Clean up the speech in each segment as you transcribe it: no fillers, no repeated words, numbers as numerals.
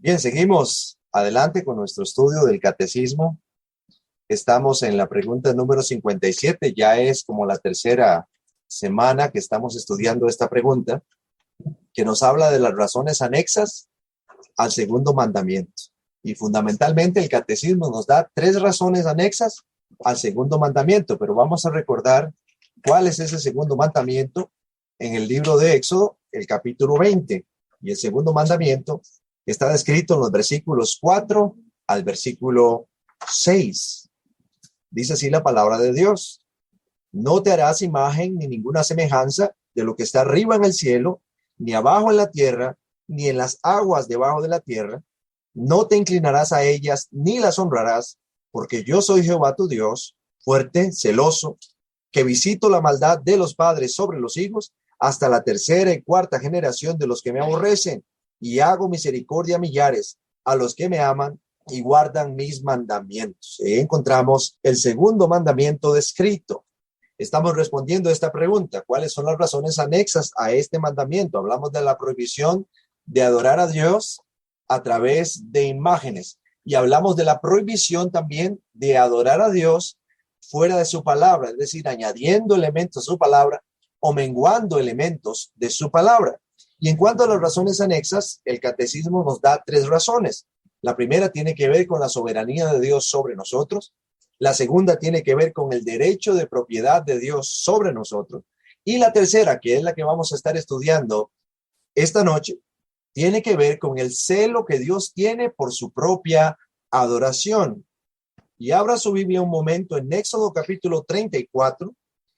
Bien, seguimos adelante con nuestro estudio del catecismo. Estamos en la pregunta número 57. Ya es como la tercera semana que estamos estudiando esta pregunta, que nos habla de las razones anexas al segundo mandamiento. Y fundamentalmente el catecismo nos da 3 razones anexas al segundo mandamiento, pero vamos a recordar cuál es ese segundo mandamiento en el libro de Éxodo, el capítulo 20. Y el segundo mandamiento está descrito en los versículos 4 al versículo 6. Dice así la palabra de Dios: no te harás imagen ni ninguna semejanza de lo que está arriba en el cielo, ni abajo en la tierra, ni en las aguas debajo de la tierra. No te inclinarás a ellas, ni las honrarás, porque yo soy Jehová tu Dios, fuerte, celoso, que visito la maldad de los padres sobre los hijos, hasta la tercera y cuarta generación de los que me aborrecen, y hago misericordia a millares, a los que me aman y guardan mis mandamientos. Encontramos el segundo mandamiento descrito. Estamos respondiendo a esta pregunta: ¿cuáles son las razones anexas a este mandamiento? Hablamos de la prohibición de adorar a Dios a través de imágenes, y hablamos de la prohibición también de adorar a Dios fuera de su palabra, es decir, añadiendo elementos a su palabra o menguando elementos de su palabra. Y en cuanto a las razones anexas, el catecismo nos da 3 razones. La primera tiene que ver con la soberanía de Dios sobre nosotros. La segunda tiene que ver con el derecho de propiedad de Dios sobre nosotros. Y la tercera, que es la que vamos a estar estudiando esta noche, tiene que ver con el celo que Dios tiene por su propia adoración. Y abra su Biblia un momento en Éxodo capítulo 34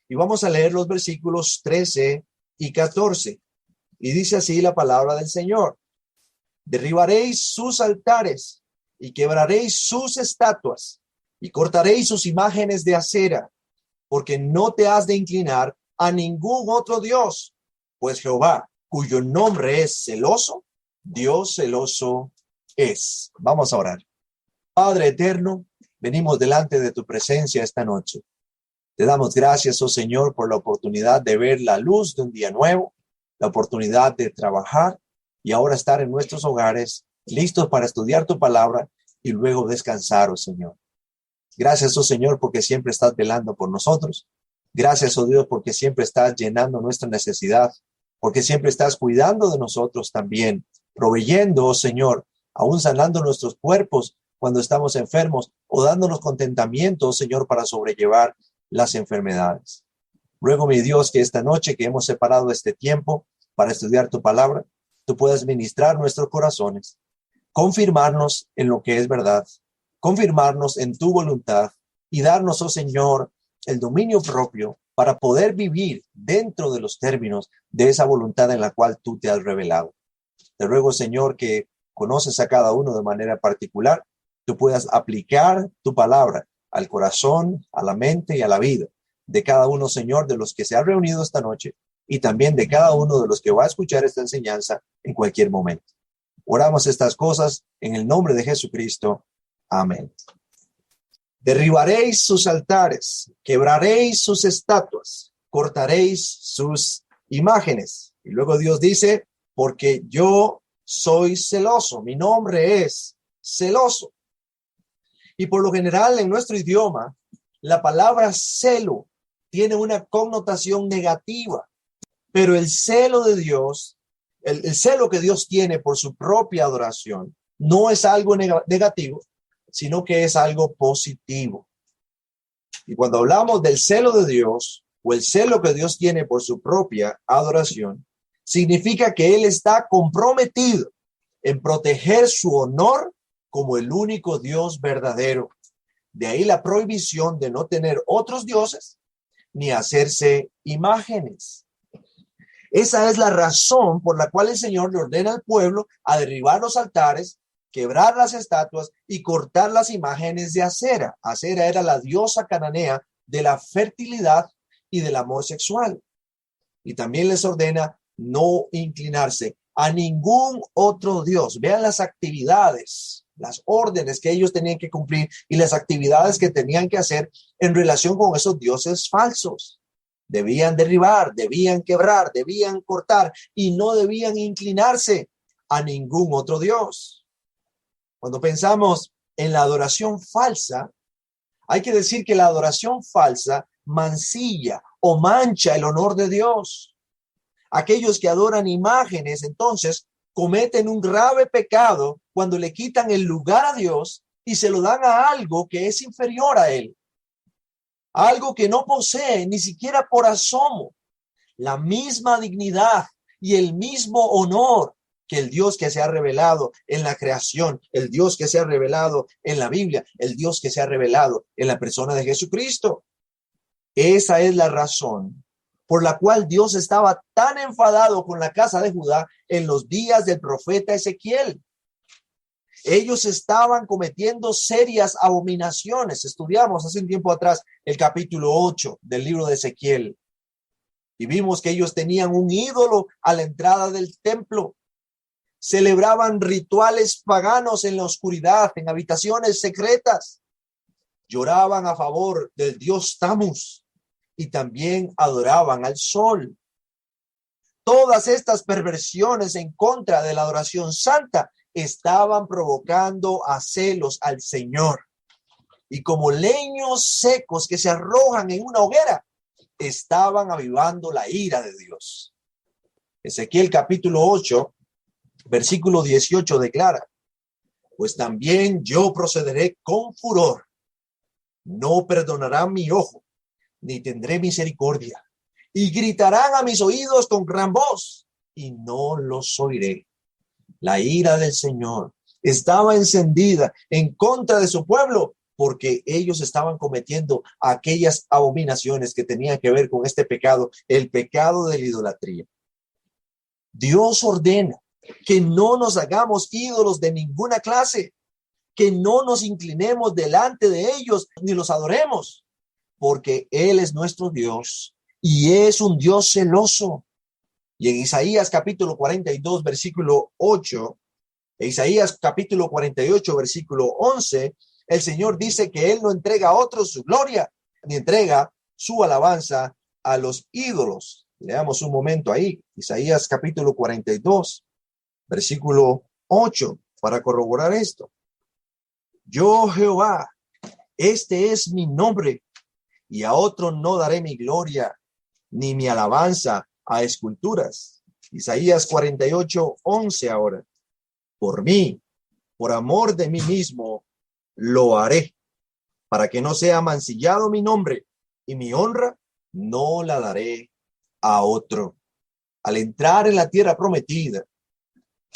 y vamos a leer los versículos 13 y 14. Y dice así la palabra del Señor: derribaréis sus altares y quebraréis sus estatuas y cortaréis sus imágenes de acera, porque no te has de inclinar a ningún otro Dios, pues Jehová, cuyo nombre es celoso, Dios celoso es. Vamos a orar. Padre eterno, venimos delante de tu presencia esta noche. Te damos gracias, oh Señor, por la oportunidad de ver la luz de un día nuevo, la oportunidad de trabajar y ahora estar en nuestros hogares, listos para estudiar tu palabra y luego descansar, oh Señor. Gracias, oh Señor, porque siempre estás velando por nosotros. Gracias, oh Dios, porque siempre estás llenando nuestra necesidad, porque siempre estás cuidando de nosotros también, proveyendo, oh Señor, aún sanando nuestros cuerpos cuando estamos enfermos o dándonos contentamiento, oh Señor, para sobrellevar las enfermedades. Ruego, mi Dios, que esta noche que hemos separado este tiempo para estudiar tu palabra, tú puedas ministrar nuestros corazones, confirmarnos en lo que es verdad, confirmarnos en tu voluntad y darnos, oh Señor, el dominio propio para poder vivir dentro de los términos de esa voluntad en la cual tú te has revelado. Te ruego, Señor, que conoces a cada uno de manera particular, tú puedas aplicar tu palabra al corazón, a la mente y a la vida de cada uno, Señor, de los que se ha reunido esta noche y también de cada uno de los que va a escuchar esta enseñanza en cualquier momento. Oramos estas cosas en el nombre de Jesucristo. Amén. Derribaréis sus altares, quebraréis sus estatuas, cortaréis sus imágenes. Y luego Dios dice: porque yo soy celoso, mi nombre es celoso. Y por lo general en nuestro idioma, la palabra celo tiene una connotación negativa, pero el celo de Dios, el celo que Dios tiene por su propia adoración, no es algo negativo, sino que es algo positivo. Y cuando hablamos del celo de Dios o el celo que Dios tiene por su propia adoración, significa que Él está comprometido en proteger su honor como el único Dios verdadero. De ahí la prohibición de no tener otros dioses ni hacerse imágenes. Esa es la razón por la cual el Señor le ordena al pueblo a derribar los altares, quebrar las estatuas y cortar las imágenes de Acera. Acera era la diosa cananea de la fertilidad y del amor sexual. Y también les ordena no inclinarse a ningún otro Dios. Vean las actividades, las órdenes que ellos tenían que cumplir y las actividades que tenían que hacer en relación con esos dioses falsos. Debían derribar, debían quebrar, debían cortar y no debían inclinarse a ningún otro Dios. Cuando pensamos en la adoración falsa, hay que decir que la adoración falsa mancilla o mancha el honor de Dios. Aquellos que adoran imágenes, entonces, cometen un grave pecado cuando le quitan el lugar a Dios y se lo dan a algo que es inferior a Él. Algo que no posee ni siquiera por asomo la misma dignidad y el mismo honor que el Dios que se ha revelado en la creación, el Dios que se ha revelado en la Biblia, el Dios que se ha revelado en la persona de Jesucristo. Esa es la razón por la cual Dios estaba tan enfadado con la casa de Judá en los días del profeta Ezequiel. Ellos estaban cometiendo serias abominaciones. Estudiamos hace un tiempo atrás el capítulo 8 del libro de Ezequiel y vimos que ellos tenían un ídolo a la entrada del templo. Celebraban rituales paganos en la oscuridad, en habitaciones secretas. Lloraban a favor del dios Tammuz y también adoraban al sol. Todas estas perversiones en contra de la adoración santa estaban provocando a celos al Señor. Y como leños secos que se arrojan en una hoguera, estaban avivando la ira de Dios. Ezequiel capítulo 8, versículo 18 declara: pues también yo procederé con furor, no perdonará mi ojo, ni tendré misericordia, y gritarán a mis oídos con gran voz, y no los oiré. La ira del Señor estaba encendida en contra de su pueblo, porque ellos estaban cometiendo aquellas abominaciones que tenían que ver con este pecado, el pecado de la idolatría. Dios ordena que no nos hagamos ídolos de ninguna clase, que no nos inclinemos delante de ellos ni los adoremos, porque Él es nuestro Dios y es un Dios celoso. Y en Isaías capítulo 42, versículo 8, Isaías capítulo 48, versículo 11, el Señor dice que Él no entrega a otros su gloria, ni entrega su alabanza a los ídolos. Leamos un momento ahí, Isaías capítulo 42, versículo 8, para corroborar esto. Yo, Jehová, este es mi nombre, y a otro no daré mi gloria, ni mi alabanza a esculturas. Isaías 48, 11 ahora. Por mí, por amor de mí mismo, lo haré, para que no sea mancillado mi nombre, y mi honra no la daré a otro. Al entrar en la tierra prometida,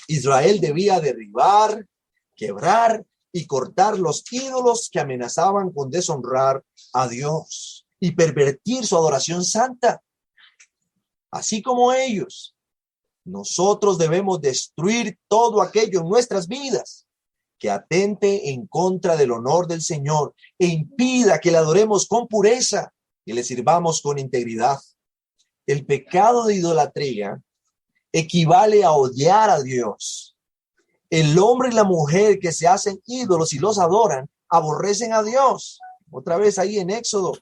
Israel debía derribar, quebrar y cortar los ídolos que amenazaban con deshonrar a Dios y pervertir su adoración santa. Así como ellos, nosotros debemos destruir todo aquello en nuestras vidas que atente en contra del honor del Señor e impida que le adoremos con pureza y le sirvamos con integridad. El pecado de idolatría equivale a odiar a Dios. El hombre y la mujer que se hacen ídolos y los adoran, aborrecen a Dios. Otra vez ahí en Éxodo,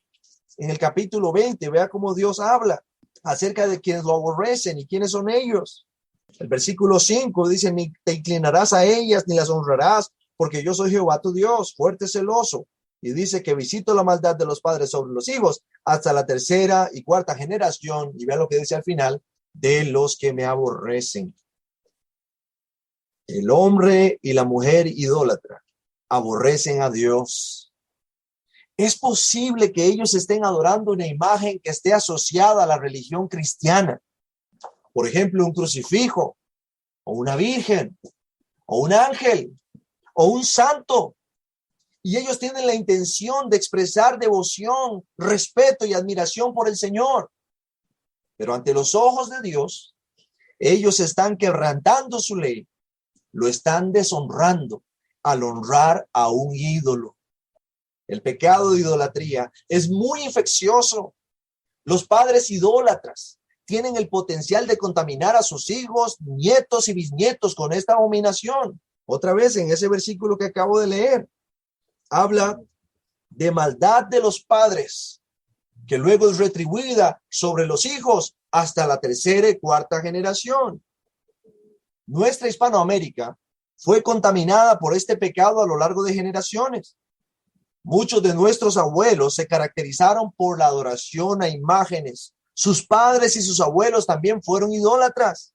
en el capítulo 20, vea cómo Dios habla acerca de quienes lo aborrecen y quiénes son ellos. El versículo 5 dice: ni te inclinarás a ellas ni las honrarás, porque yo soy Jehová tu Dios, fuerte, celoso. Y dice que visito la maldad de los padres sobre los hijos hasta la tercera y cuarta generación. Y vea lo que dice al final: de los que me aborrecen. El hombre y la mujer idólatra aborrecen a Dios. Es posible que ellos estén adorando una imagen que esté asociada a la religión cristiana. Por ejemplo, un crucifijo, o una virgen, o un ángel, o un santo. Y ellos tienen la intención de expresar devoción, respeto y admiración por el Señor. Pero ante los ojos de Dios, ellos están quebrantando su ley, lo están deshonrando al honrar a un ídolo. El pecado de idolatría es muy infeccioso. Los padres idólatras tienen el potencial de contaminar a sus hijos, nietos y bisnietos con esta abominación. Otra vez en ese versículo que acabo de leer, habla de maldad de los padres, que luego es retribuida sobre los hijos hasta la tercera y cuarta generación. Nuestra Hispanoamérica fue contaminada por este pecado a lo largo de generaciones. Muchos de nuestros abuelos se caracterizaron por la adoración a imágenes. Sus padres y sus abuelos también fueron idólatras.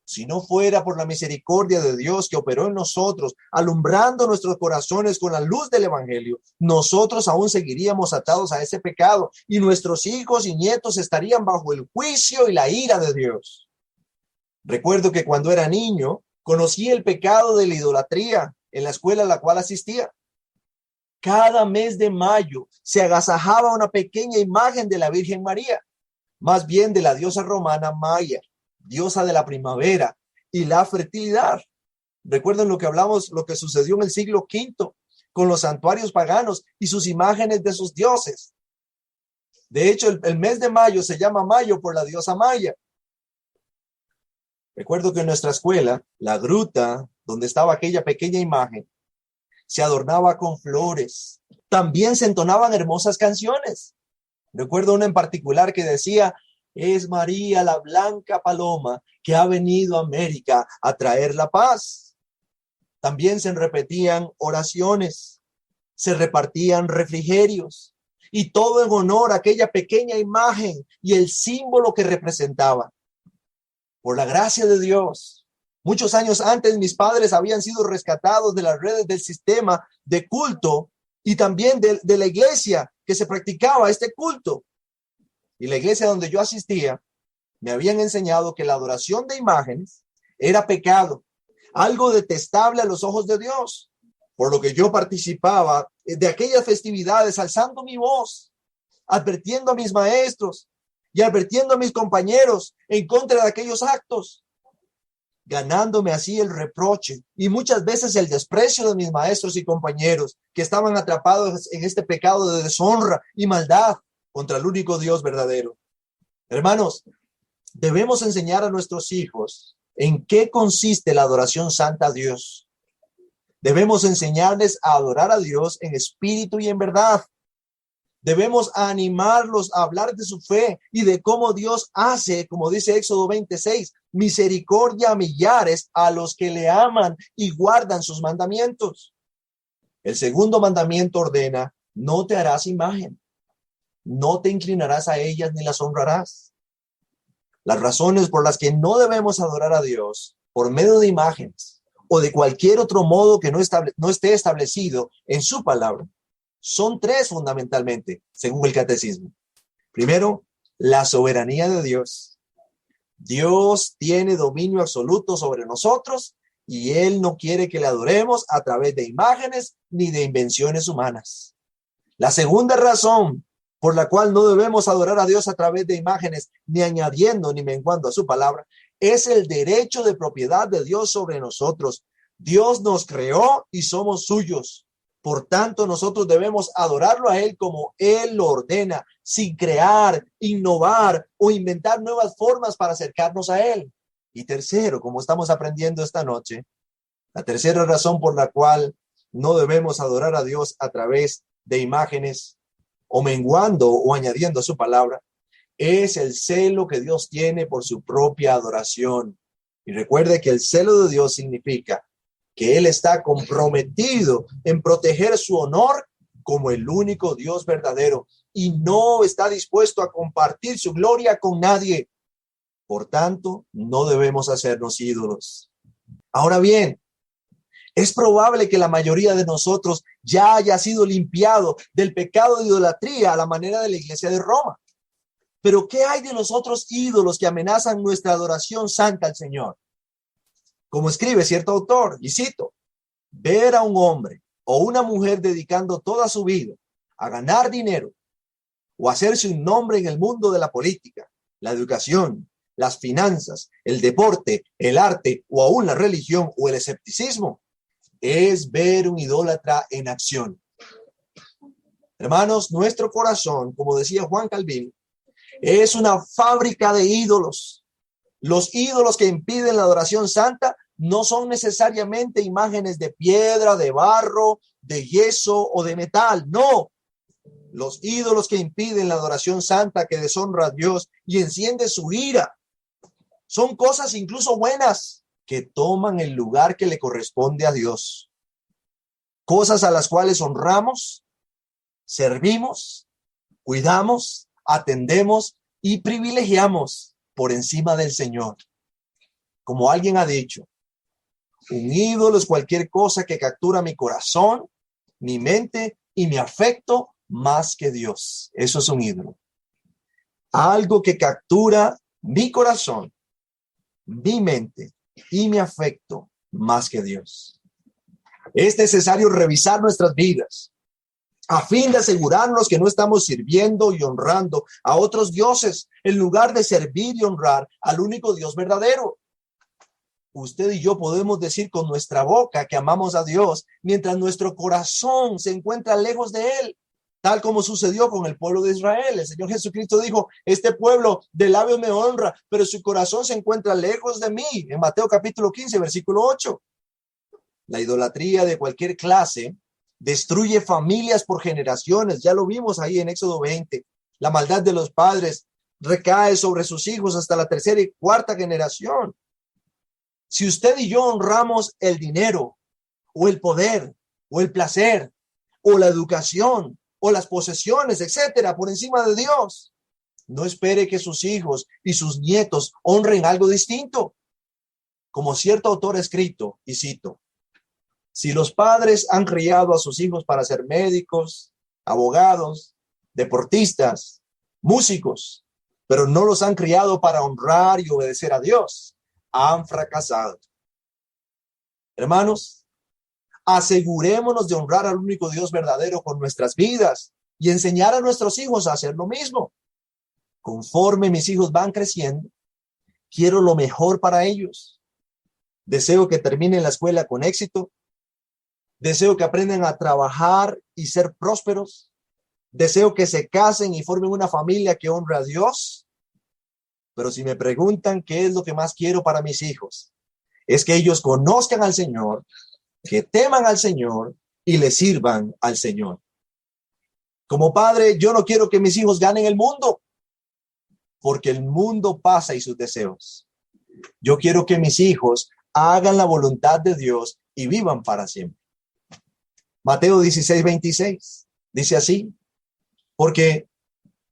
Si no fuera por la misericordia de Dios que operó en nosotros, alumbrando nuestros corazones con la luz del evangelio, nosotros aún seguiríamos atados a ese pecado y nuestros hijos y nietos estarían bajo el juicio y la ira de Dios. Recuerdo que cuando era niño, conocí el pecado de la idolatría en la escuela a la cual asistía. Cada mes de mayo se agasajaba una pequeña imagen de la Virgen María, más bien de la diosa romana Maya, diosa de la primavera y la fertilidad. Recuerden lo que hablamos, lo que sucedió en el siglo V con los santuarios paganos y sus imágenes de sus dioses. De hecho, el mes de mayo se llama mayo por la diosa Maya. Recuerdo que en nuestra escuela, la gruta donde estaba aquella pequeña imagen, se adornaba con flores. También se entonaban hermosas canciones. Recuerdo una en particular que decía: es María la blanca paloma que ha venido a América a traer la paz. También se repetían oraciones, se repartían refrigerios y todo en honor a aquella pequeña imagen y el símbolo que representaba. Por la gracia de Dios, muchos años antes mis padres habían sido rescatados de las redes del sistema de culto y también de la iglesia que se practicaba este culto. Y la iglesia donde yo asistía, me habían enseñado que la adoración de imágenes era pecado, algo detestable a los ojos de Dios, por lo que yo participaba de aquellas festividades alzando mi voz, advirtiendo a mis maestros y advirtiendo a mis compañeros en contra de aquellos actos, ganándome así el reproche y muchas veces el desprecio de mis maestros y compañeros que estaban atrapados en este pecado de deshonra y maldad contra el único Dios verdadero. Hermanos, debemos enseñar a nuestros hijos en qué consiste la adoración santa a Dios. Debemos enseñarles a adorar a Dios en espíritu y en verdad. Debemos animarlos a hablar de su fe y de cómo Dios hace, como dice Éxodo 26, misericordia a millares a los que le aman y guardan sus mandamientos. El segundo mandamiento ordena: no te harás imagen, no te inclinarás a ellas ni las honrarás. Las razones por las que no debemos adorar a Dios por medio de imágenes o de cualquier otro modo que no esté establecido en su palabra son tres fundamentalmente, según el catecismo. Primero, la soberanía de Dios. Dios tiene dominio absoluto sobre nosotros y Él no quiere que le adoremos a través de imágenes ni de invenciones humanas. La segunda razón por la cual no debemos adorar a Dios a través de imágenes, ni añadiendo ni menguando a su palabra, es el derecho de propiedad de Dios sobre nosotros. Dios nos creó y somos suyos. Por tanto, nosotros debemos adorarlo a Él como Él lo ordena, sin crear, innovar o inventar nuevas formas para acercarnos a Él. Y tercero, como estamos aprendiendo esta noche, la tercera razón por la cual no debemos adorar a Dios a través de imágenes o menguando o añadiendo a su palabra, es el celo que Dios tiene por su propia adoración. Y recuerde que el celo de Dios significa que Él está comprometido en proteger su honor como el único Dios verdadero y no está dispuesto a compartir su gloria con nadie. Por tanto, no debemos hacernos ídolos. Ahora bien, es probable que la mayoría de nosotros ya haya sido limpiado del pecado de idolatría a la manera de la Iglesia de Roma. Pero ¿qué hay de los otros ídolos que amenazan nuestra adoración santa al Señor? Como escribe cierto autor, y cito: ver a un hombre o una mujer dedicando toda su vida a ganar dinero o hacerse un nombre en el mundo de la política, la educación, las finanzas, el deporte, el arte o aún la religión o el escepticismo, es ver un idólatra en acción. Hermanos, nuestro corazón, como decía Juan Calvino, es una fábrica de ídolos. Los ídolos que impiden la adoración santa no son necesariamente imágenes de piedra, de barro, de yeso o de metal. No. Los ídolos que impiden la adoración santa que deshonra a Dios y enciende su ira son cosas incluso buenas, que toman el lugar que le corresponde a Dios. Cosas a las cuales honramos, servimos, cuidamos, atendemos y privilegiamos por encima del Señor. Como alguien ha dicho, un ídolo es cualquier cosa que captura mi corazón, mi mente y mi afecto más que Dios. Eso es un ídolo. Algo que captura mi corazón, mi mente y mi afecto más que Dios. Es necesario revisar nuestras vidas a fin de asegurarnos que no estamos sirviendo y honrando a otros dioses en lugar de servir y honrar al único Dios verdadero. Usted y yo podemos decir con nuestra boca que amamos a Dios mientras nuestro corazón se encuentra lejos de Él, tal como sucedió con el pueblo de Israel. El Señor Jesucristo dijo, este pueblo de labios me honra, pero su corazón se encuentra lejos de mí, en Mateo capítulo 15, versículo 8. La idolatría de cualquier clase destruye familias por generaciones. Ya lo vimos ahí en Éxodo 20. La maldad de los padres recae sobre sus hijos hasta la tercera y cuarta generación. Si usted y yo honramos el dinero, o el poder, o el placer, o la educación, o las posesiones, etcétera, por encima de Dios, no espere que sus hijos y sus nietos honren algo distinto. Como cierto autor ha escrito, y cito, si los padres han criado a sus hijos para ser médicos, abogados, deportistas, músicos, pero no los han criado para honrar y obedecer a Dios, han fracasado. Hermanos, asegurémonos de honrar al único Dios verdadero con nuestras vidas y enseñar a nuestros hijos a hacer lo mismo. Conforme mis hijos van creciendo, quiero lo mejor para ellos. Deseo que terminen la escuela con éxito. Deseo que aprendan a trabajar y ser prósperos. Deseo que se casen y formen una familia que honre a Dios. Pero si me preguntan qué es lo que más quiero para mis hijos, es que ellos conozcan al Señor, que teman al Señor y le sirvan al Señor. Como padre, yo no quiero que mis hijos ganen el mundo, porque el mundo pasa y sus deseos. Yo quiero que mis hijos hagan la voluntad de Dios y vivan para siempre. Mateo 16:26 dice así, porque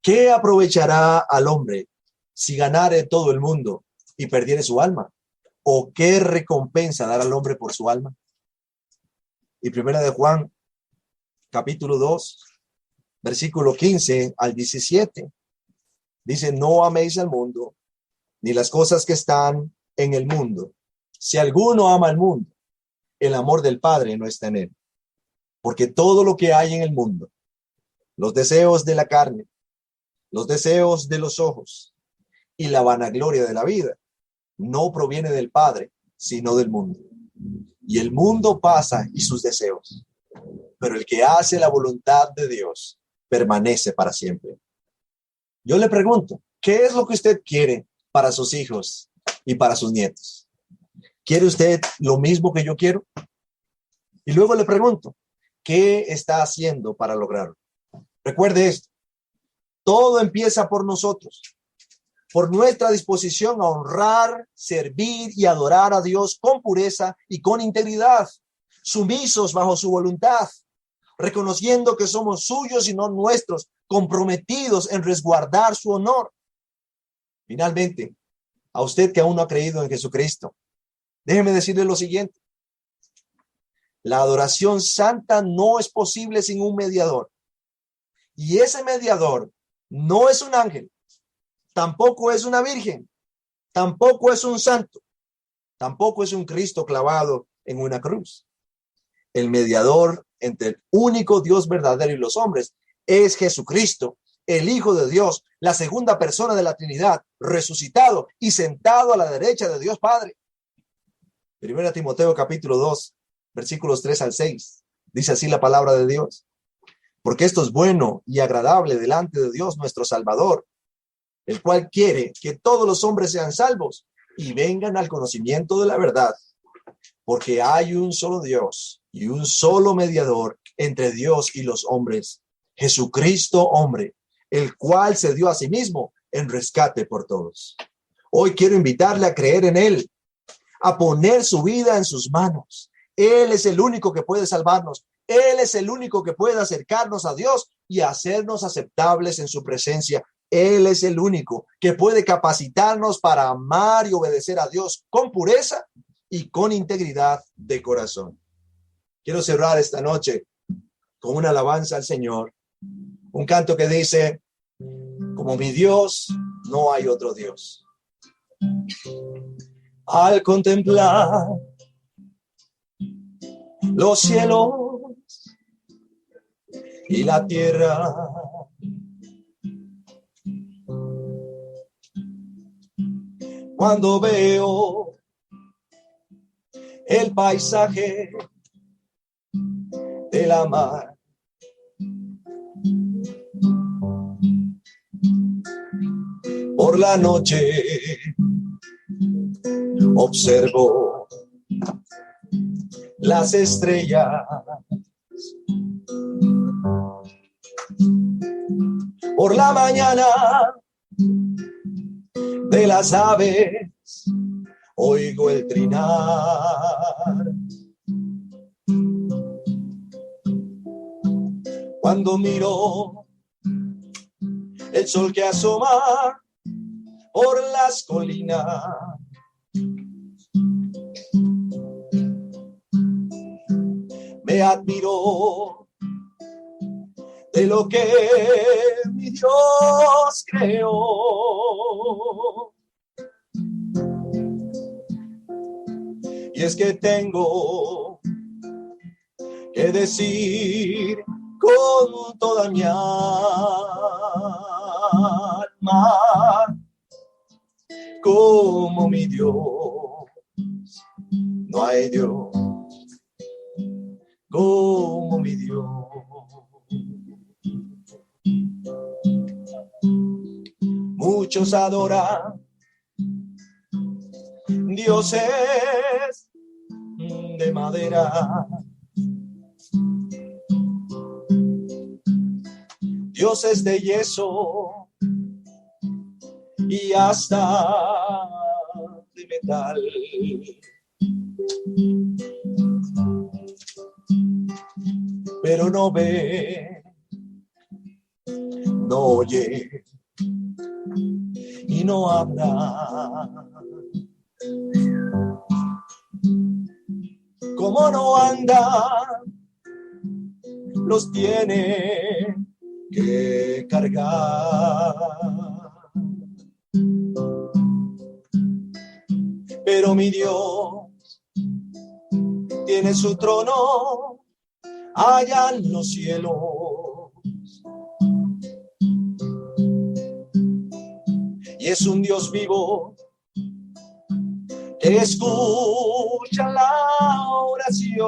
¿qué aprovechará al hombre si ganare todo el mundo y perdiere su alma? ¿O qué recompensa dará al hombre por su alma? Y primera de Juan, capítulo 2, versículo 15 al 17, dice, no améis al mundo, ni las cosas que están en el mundo. Si alguno ama al mundo, el amor del Padre no está en él. Porque todo lo que hay en el mundo, los deseos de la carne, los deseos de los ojos y la vanagloria de la vida, no proviene del Padre, sino del mundo. Y el mundo pasa y sus deseos, pero el que hace la voluntad de Dios permanece para siempre. Yo le pregunto, ¿qué es lo que usted quiere para sus hijos y para sus nietos? ¿Quiere usted lo mismo que yo quiero? Y luego le pregunto, ¿qué está haciendo para lograrlo? Recuerde esto, todo empieza por nosotros, por nuestra disposición a honrar, servir y adorar a Dios con pureza y con integridad, sumisos bajo su voluntad, reconociendo que somos suyos y no nuestros, comprometidos en resguardar su honor. Finalmente, a usted que aún no ha creído en Jesucristo, déjeme decirle lo siguiente. La adoración santa no es posible sin un mediador. Y ese mediador no es un ángel, tampoco es una virgen, tampoco es un santo, tampoco es un Cristo clavado en una cruz. El mediador entre el único Dios verdadero y los hombres es Jesucristo, el Hijo de Dios, la segunda persona de la Trinidad, resucitado y sentado a la derecha de Dios Padre. Primera Timoteo capítulo 2, versículos 3 al 6. Dice así la palabra de Dios. Porque esto es bueno y agradable delante de Dios nuestro Salvador, el cual quiere que todos los hombres sean salvos y vengan al conocimiento de la verdad. Porque hay un solo Dios y un solo mediador entre Dios y los hombres, Jesucristo hombre, el cual se dio a sí mismo en rescate por todos. Hoy quiero invitarle a creer en Él, a poner su vida en sus manos. Él es el único que puede salvarnos. Él es el único que puede acercarnos a Dios y hacernos aceptables en su presencia. Él es el único que puede capacitarnos para amar y obedecer a Dios con pureza y con integridad de corazón. Quiero cerrar esta noche con una alabanza al Señor. Un canto que dice: como mi Dios, no hay otro Dios. Al contemplar los cielos y la tierra, cuando veo el paisaje de la mar, por la noche observo las estrellas, por la mañana de las aves oigo el trinar. Cuando miro el sol que asoma por las colinas, me admiro de lo que mi Dios creó. Y es que tengo que decir con toda mi alma, como mi Dios, no hay Dios como mi Dios. Muchos adoran dioses de madera, dioses de yeso y hasta de metal. Pero no ve, no oye y no habla. Como no anda, los tiene que cargar. Pero mi Dios tiene su trono allá en los cielos. Y es un Dios vivo que escucha la oración.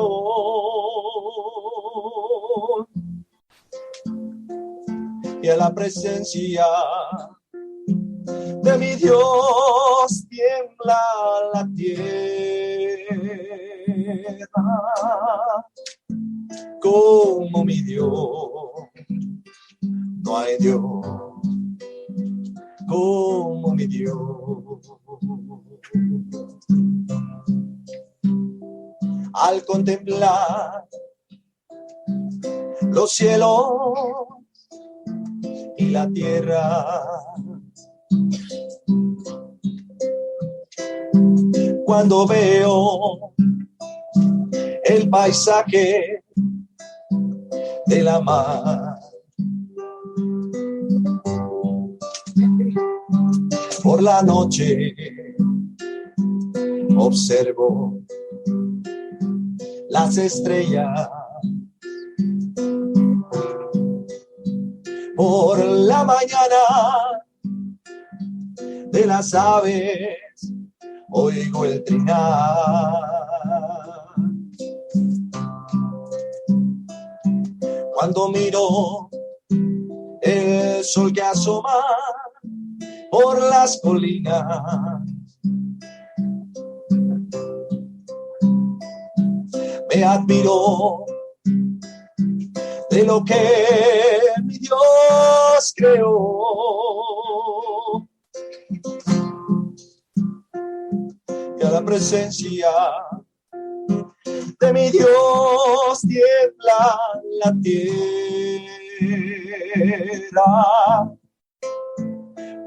Y a la presencia de mi Dios tiembla la tierra. Como mi Dios, no hay Dios como mi Dios. Al contemplar los cielos y la tierra, cuando veo el paisaje de la mar, por la noche observo las estrellas, por la mañana de las aves oigo el trinar. Cuando miro el sol que asoma por las colinas, me admiro de lo que mi Dios creó. Y a la presencia de mi Dios tiembla la tierra.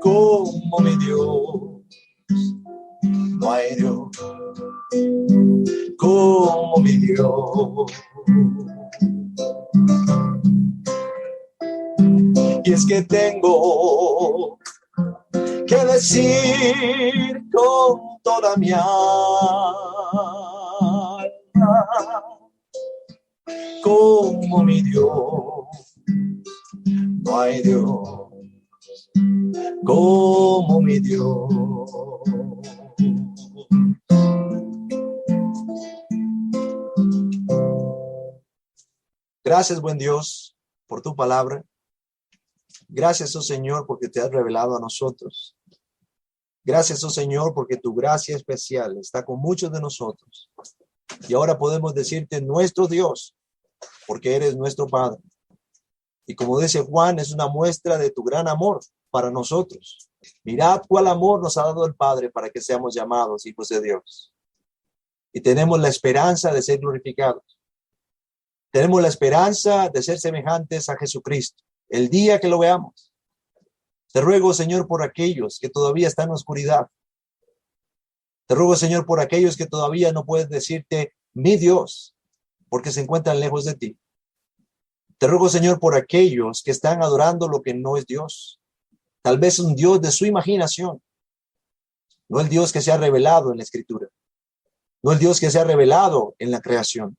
Como mi Dios, no hay Dios como mi Dios. Y es que tengo que decir con toda mi alma, como mi Dios, no hay Dios como mi Dios. Gracias, buen Dios, por tu palabra. Gracias, oh Señor, porque te has revelado a nosotros. Gracias, oh Señor, porque tu gracia especial está con muchos de nosotros. Y ahora podemos decirte nuestro Dios, porque eres nuestro Padre. Y como dice Juan, es una muestra de tu gran amor para nosotros. Mirad cuál amor nos ha dado el Padre para que seamos llamados hijos de Dios. Y tenemos la esperanza de ser glorificados. Tenemos la esperanza de ser semejantes a Jesucristo el día que lo veamos. Te ruego, Señor, por aquellos que todavía están en oscuridad. Te ruego, Señor, por aquellos que todavía no pueden decirte mi Dios, porque se encuentran lejos de ti. Te ruego, Señor, por aquellos que están adorando lo que no es Dios. Tal vez un Dios de su imaginación. No el Dios que se ha revelado en la Escritura. No el Dios que se ha revelado en la creación.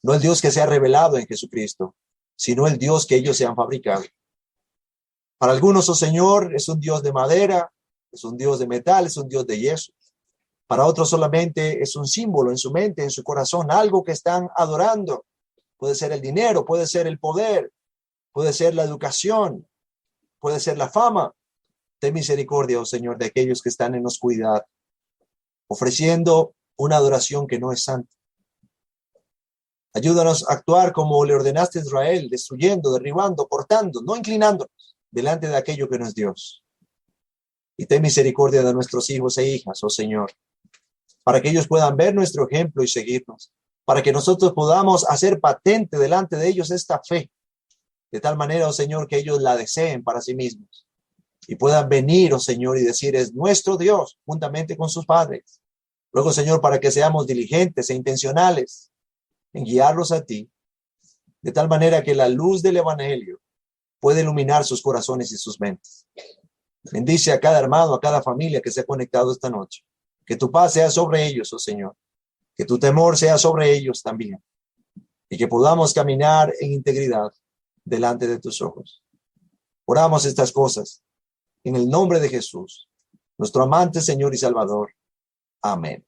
No el Dios que se ha revelado en Jesucristo, sino el Dios que ellos se han fabricado. Para algunos, oh Señor, es un Dios de madera, es un Dios de metal, es un Dios de yeso. Para otros solamente es un símbolo en su mente, en su corazón, algo que están adorando. Puede ser el dinero, puede ser el poder, puede ser la educación, puede ser la fama. Ten misericordia, oh Señor, de aquellos que están en oscuridad, ofreciendo una adoración que no es santa. Ayúdanos a actuar como le ordenaste a Israel, destruyendo, derribando, cortando, no inclinándonos delante de aquello que no es Dios. Y ten misericordia de nuestros hijos e hijas, oh Señor, para que ellos puedan ver nuestro ejemplo y seguirnos, para que nosotros podamos hacer patente delante de ellos esta fe, de tal manera, oh Señor, que ellos la deseen para sí mismos y puedan venir, oh Señor, y decir, es nuestro Dios, juntamente con sus padres. Luego, Señor, para que seamos diligentes e intencionales en guiarlos a ti, de tal manera que la luz del Evangelio puede iluminar sus corazones y sus mentes. Bendice a cada hermano, a cada familia que se ha conectado esta noche. Que tu paz sea sobre ellos, oh Señor. Que tu temor sea sobre ellos también. Y que podamos caminar en integridad delante de tus ojos. Oramos estas cosas en el nombre de Jesús, nuestro amante Señor y Salvador. Amén.